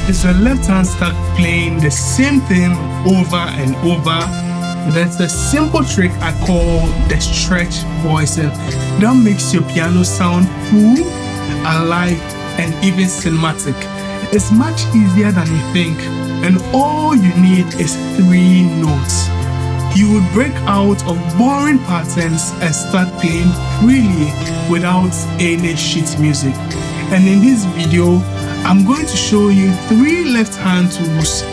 is your left hand start playing the same thing over and over. That's a simple trick I call the stretch voicing. That makes your piano sound full, alive, and even cinematic. It's much easier than you think, and all you need is 3 notes. You would break out of boring patterns and start playing freely without any sheet music. And in this video, I'm going to show you 3 left hand tools,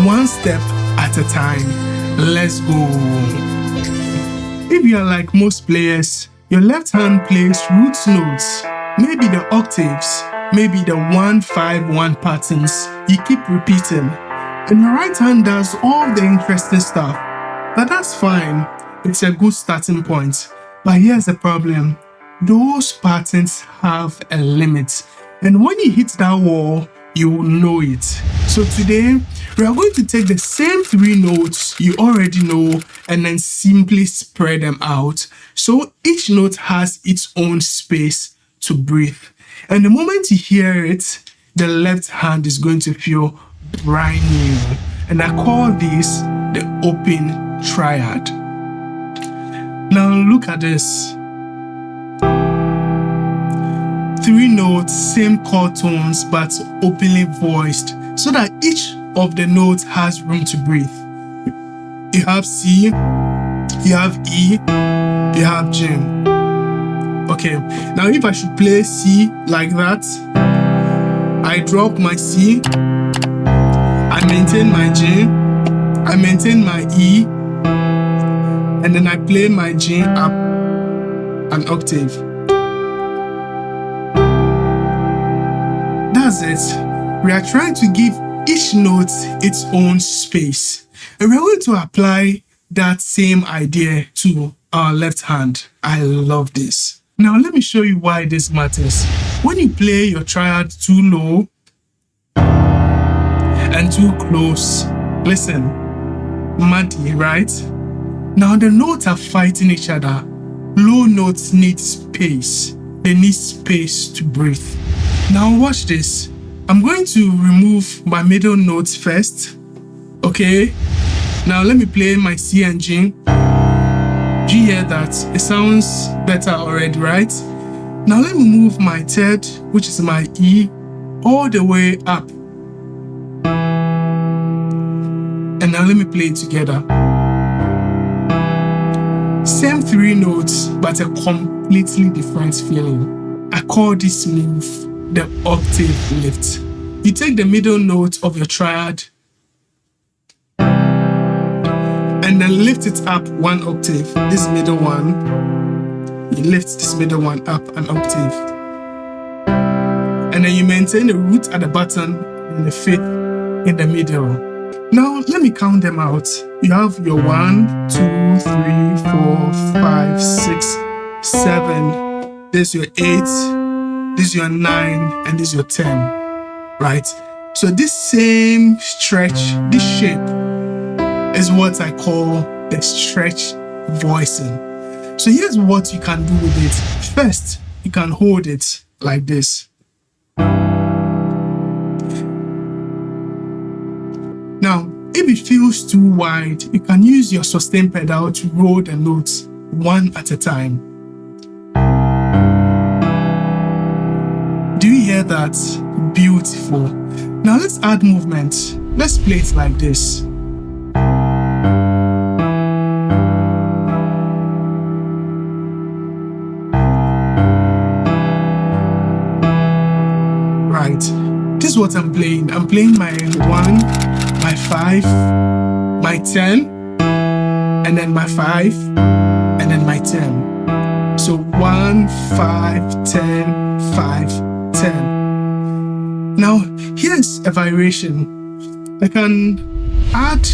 one step at a time. Let's go. If you are like most players, your left hand plays root notes, maybe the octaves, maybe the 1-5-1 patterns you keep repeating. And your right hand does all the interesting stuff. But that's fine, it's a good starting point. But here's the problem. Those patterns have a limit. And when you hit that wall, you will know it. So today, we are going to take the same 3 notes you already know and then simply spread them out. So each note has its own space to breathe. And the moment you hear it, the left hand is going to feel brand new. And I call this the open triad. Now look at this. 3 notes, same chord tones, but openly voiced, so that each of the notes has room to breathe. You have C, you have E, you have G. Okay, now if I should play C like that, I drop my C, I maintain my G, I maintain my E, and then I play my G up an octave. That's it. We are trying to give each note its own space. And we're going to apply that same idea to our left hand. I love this. Now let me show you why this matters. When you play your triad too low and too close, listen, muddy, right? Now the notes are fighting each other. Low notes need space. They need space to breathe. Now watch this. I'm going to remove my middle notes first. Okay. Now let me play my C and G. Do you hear that? It sounds better already, right? Now let me move my third, which is my E, all the way up. And now let me play it together. Same 3 notes, but a completely different feeling. I call this move the octave lift. You take the middle note of your triad and then lift it up 1 octave. This middle one, you lift this middle one up an octave. And then you maintain the root at the bottom and the 5th in the middle. Now let me count them out. You have your 1, 2, 3, 4, 5, 6, 7. There's your 8. This is your 9 and this is your 10, right? So this same stretch, this shape is what I call the stretch voicing. So here's what you can do with it. First, you can hold it like this. Now, if it feels too wide, you can use your sustain pedal to roll the notes one at a time. Do you hear that? Beautiful. Now let's add movement. Let's play it like this. Right. This is what I'm playing. I'm playing my 1, my 5, my 10, and then my 5, and then my 10. So 1, 5, 10, 5. 10. Now, here's a variation. I can add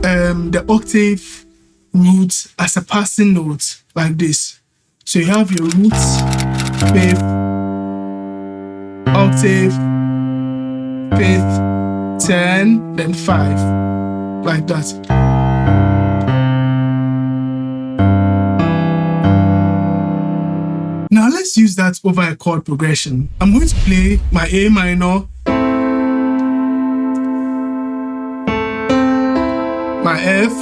the octave root as a passing note like this. So you have your roots, 5th, octave, 5th, 10, then 5, like that. Now let's use that over a chord progression. I'm going to play my A minor, my F,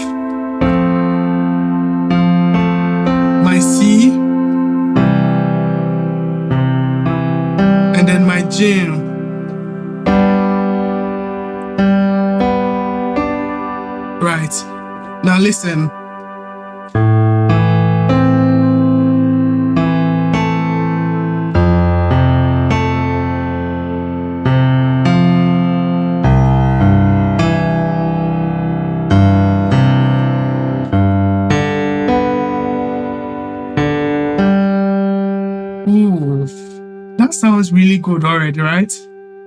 my C, and then my G. Right. Now listen. Ooh, that sounds really good already, right?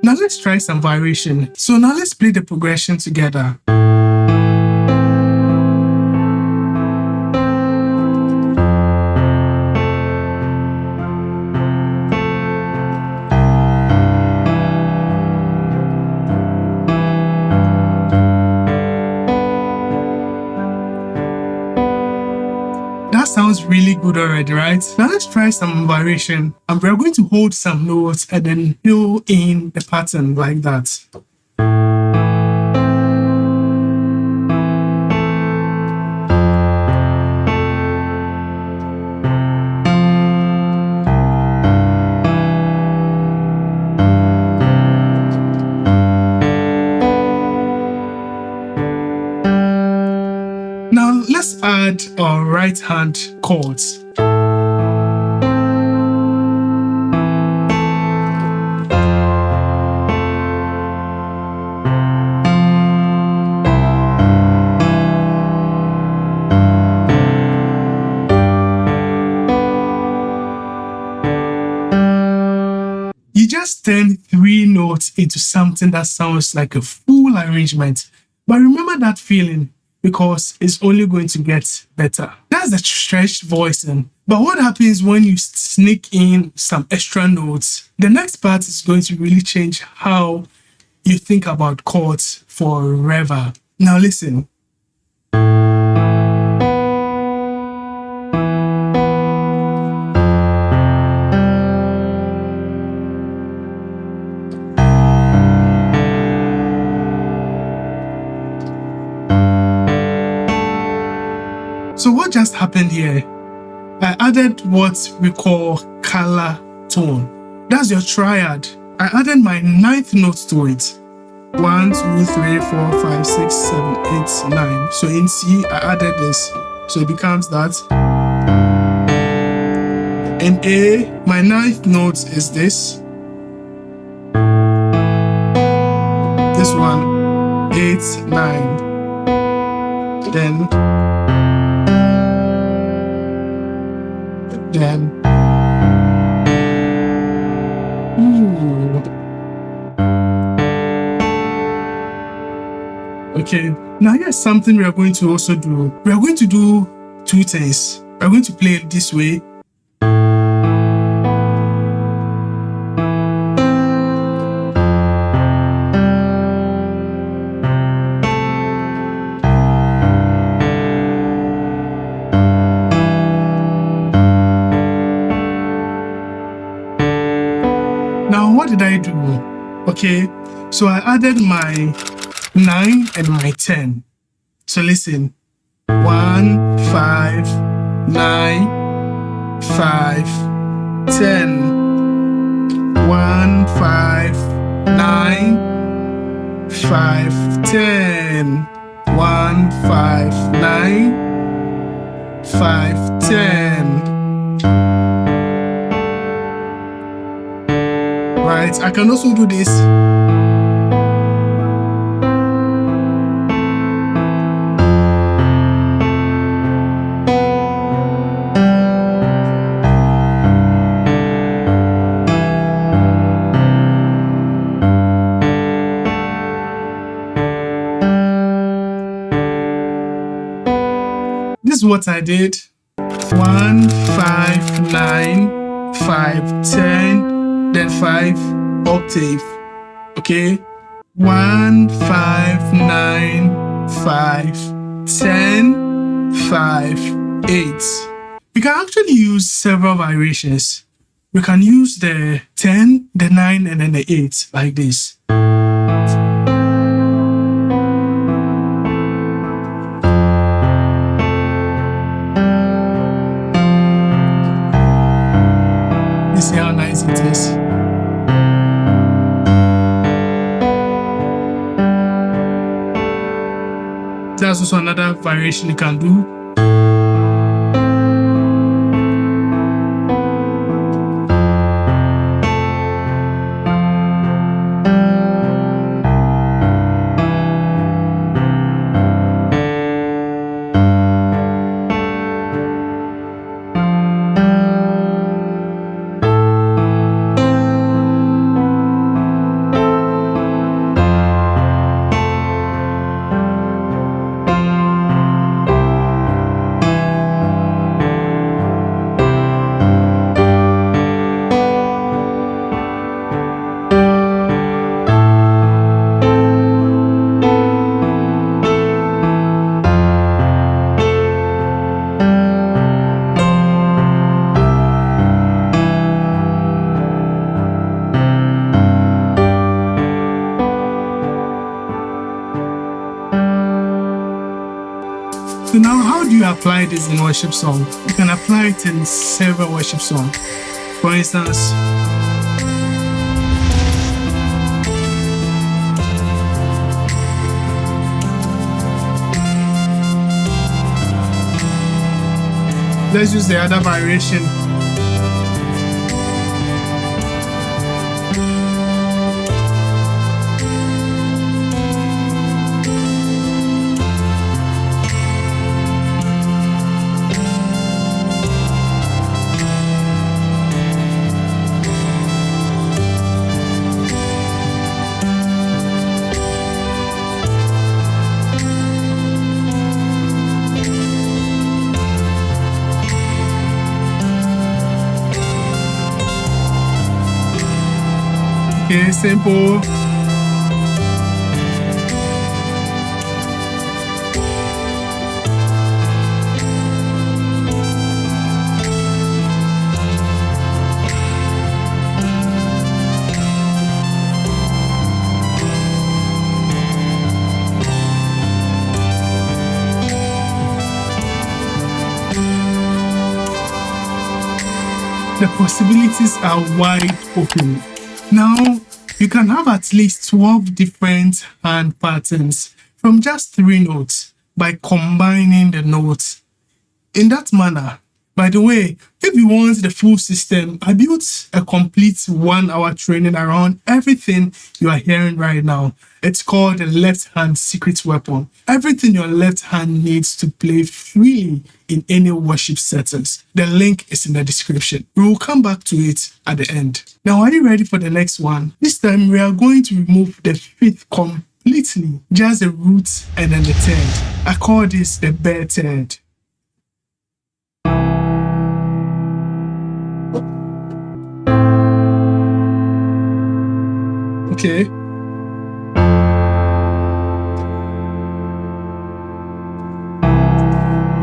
Now let's try some variation. So now let's play the progression together. That sounds really good already, right? Now let's try some variation. And we're going to hold some notes and then fill in the pattern like that. Now let's add our right hand chords. You just turn 3 notes into something that sounds like a full arrangement. But remember that feeling, because it's only going to get better. That's the stretched voicing. But what happens when you sneak in some extra notes? The next part is going to really change how you think about chords forever. Now listen. So what just happened here? I added what we call color tone. That's your triad. I added my 9th note to it. 1, 2, 3, 4, 5, 6, 7, 8, 9. So in C, I added this. So it becomes that. In A, my 9th note is this. This one, 8, 9. Then okay, now here's something we are going to also do. We are going to do 2 things. We are going to play it this way. Now, what did I do? Okay, so I added my 9 and my 10. So listen. 1, 5, 9, 5, 10. 1, 5, 9, 5, 10. 1, 5, 9, 5, 10. Right, I can also do this. This is what I did. 1, 5, 9, 5, 10. Then 5 octave. Okay, 1, 5, 9, 5, 10, 5, 8. We can actually use several variations. We can use the 10, the 9, and then the 8 like this. see how nice it is? That's also another variation you can do. So now, how do you apply this in worship song? You can apply it in several worship songs. For instance, let's use the other variation. Okay, simple. The possibilities are wide open. Now, you can have at least 12 different hand patterns from just 3 notes by combining the notes in that manner. By the way, if you want the full system, I built a complete 1-hour training around everything you are hearing right now. It's called the left hand secret weapon. Everything your left hand needs to play freely in any worship settings. The link is in the description. We will come back to it at the end. Now, are you ready for the next one? This time we are going to remove the 5th completely, just the root and then the 3rd. I call this the bare 3rd. Okay.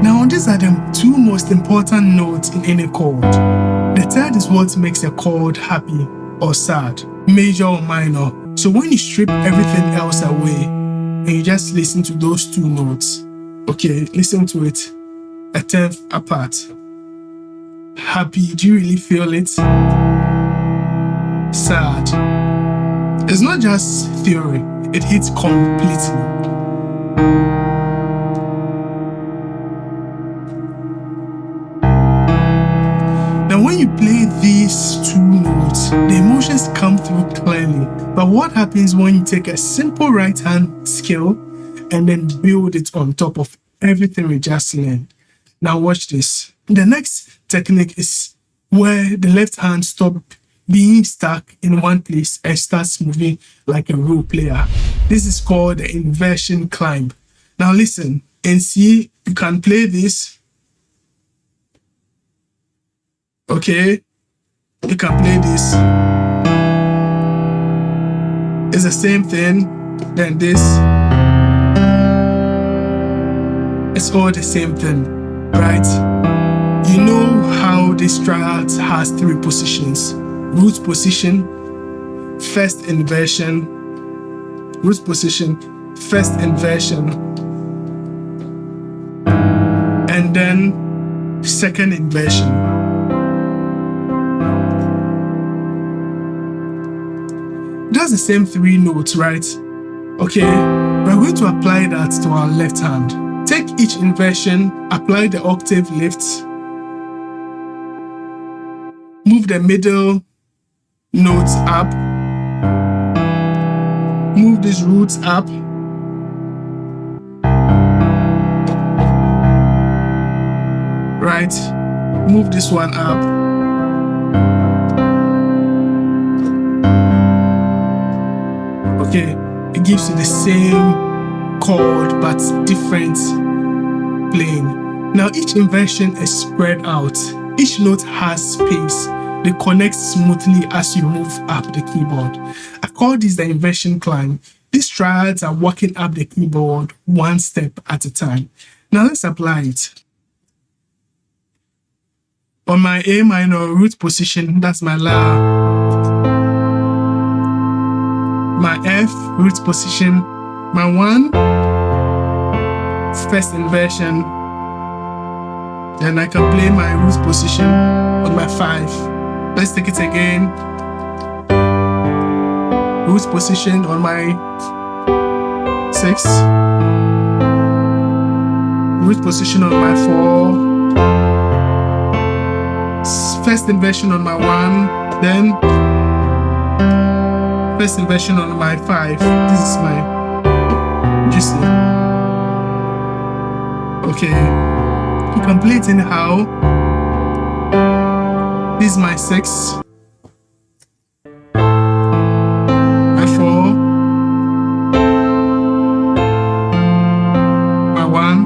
Now, these are the 2 most important notes in any chord. The 3rd is what makes a chord happy or sad, major or minor. So when you strip everything else away and you just listen to those 2 notes, okay, listen to it, a 10th apart. Happy, do you really feel it? Sad. It's not just theory, it hits completely. Now, when you play these 2 notes, the emotions come through clearly. But what happens when you take a simple right hand scale and then build it on top of everything we just learned? Now, watch this. The next technique is where the left hand stops being stuck in one place and starts moving like a role player. This is called the inversion climb. Now listen and see, you can play this. Okay, you can play this. It's the same thing, then this. It's all the same thing, right? You know how this triads has 3 positions. Root position, 1st inversion, root position, 1st inversion, and then 2nd inversion. That's the same 3 notes, right? Okay, we're going to apply that to our left hand. Take each inversion, apply the octave lift, move the middle notes up, move these roots up, right? Move this one up. Okay, it gives you the same chord but different playing. Now each inversion is spread out. Each note has space. They connect smoothly as you move up the keyboard. I call this the inversion climb. These triads are walking up the keyboard one step at a time. Now let's apply it. On my A minor root position, that's my La. My F root position, my 1, first inversion. Then I can play my root position on my 5. Let's take it again. Root position on my 6. Root position on my 4. First inversion on my 1. Then first inversion on my 5. This is my G. Okay. You can play it anyhow. This is my 6. My 4. My 1.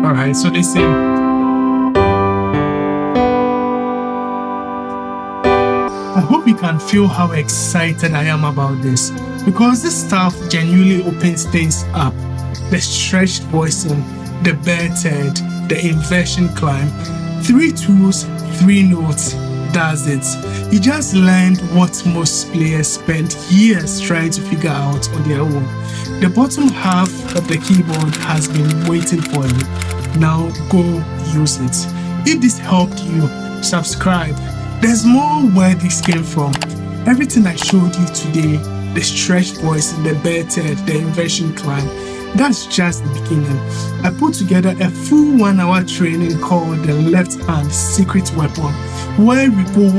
Alright, so listen. I hope you can feel how excited I am about this, because this stuff genuinely opens things up. The stretched voicing, the bare third, the inversion climb, 3 tools, 3 notes, that's it. You just learned what most players spend years trying to figure out on their own. The bottom half of the keyboard has been waiting for you. Now go use it. If this helped you, subscribe. There's more where this came from. Everything I showed you today, the stretched voice, the bare third, the inversion climb, that's just the beginning. I put together a full 1-hour training called the Left Hand Secret Weapon, where we go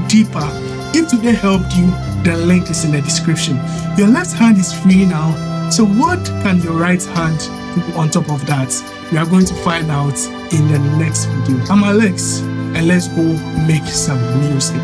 deeper. If today helped you, the link is in the description. Your left hand is free now, so what can your right hand do on top of that? We are going to find out in the next video. I'm Alex, and let's go make some music.